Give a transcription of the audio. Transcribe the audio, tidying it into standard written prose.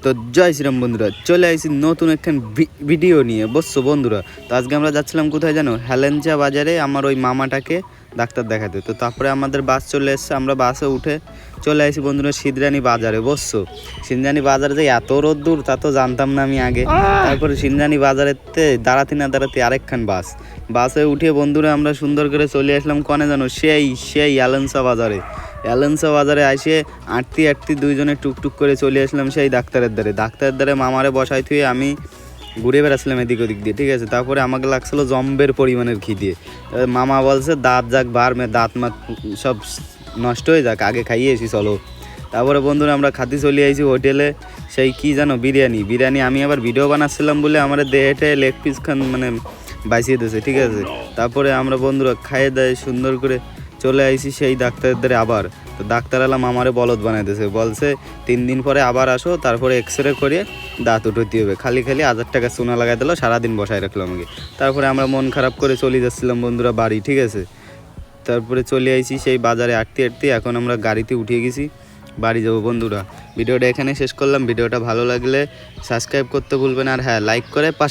তো জয় শ্রীরাম বন্ধুরা, চলে আসি নতুন একখান ভিডিও নিয়ে। বসছো বন্ধুরা, তো আজকে আমরা যাচ্ছিলাম কোথায় জানো, হেলেঞ্চা বাজারে আমার ওই মামাটাকে ডাক্তার দেখাতে। তো তারপরে আমাদের বাস চলে এসছে, আমরা বাসে উঠে চলে আসি বন্ধুরা সিন্দ্রানী বাজারে। বসছো, সিন্দ্রানী বাজারে যে এত রোদ্দুর তা তো জানতাম না আমি আগে। তারপরে সিন্দ্রানী বাজারেতে দাঁড়াতে না দাঁড়াতে আরেকখান বাসে উঠে বন্ধুরা আমরা সুন্দর করে চলে আসলাম কনে জানো, সেই হেলেঞ্চা বাজারে। হেলেঞ্চা বাজারে আসে আটতি দুইজনে টুকটুক করে চলে আসলাম সেই ডাক্তারের দ্বারে মামারে বসাই থুয়ে আমি ঘুরে বেড়াচ্ছিলাম এদিক ওদিক দিয়ে, ঠিক আছে। তারপরে আমাকে লাগছিলো জম্বের পরিমাণের খিদে। মামা বলছে দাঁত যাক দাঁত মাত সব নষ্ট হয়ে যাক, আগে খাইয়ে এসি চলো। তারপরে বন্ধুরা আমরা খাতে চলে আইছি হোটেলে, সেই কি জানো বিরিয়ানি। আমি আবার ভিডিও বানাচ্ছিলাম বলে আমার দেহেটে লেগ পিস খান মানে বাইছিয়ে দিয়েছে, ঠিক আছে। তারপরে আমরা বন্ধুরা খাইয়ে দেয় সুন্দর করে চলে আইছি সেই ডাক্তারদের আবার। তো ডাক্তার আলাম আমারে বলদ বানাইতেছে, বলছে 3 দিন পরে আবার আসো, তারপরে এক্সরে করে দাঁত উঠতে হবে। খালি 1000 টাকা সোনা লাগাই দিল, সারাদিন বসায় রাখলো আমাকে। তারপরে আমরা মন খারাপ করে চলে যাচ্ছিলাম বন্ধুরা বাড়ি, ঠিক আছে। তারপরে চলে আইছি সেই বাজারে আটতে এখন আমরা গাড়িতে উঠে গেছি, বাড়ি যাবো বন্ধুরা। ভিডিওটা এখানে শেষ করলাম। ভিডিওটা ভালো লাগলে সাবস্ক্রাইব করতে ভুলবেন, আর হ্যাঁ লাইক করে পাশে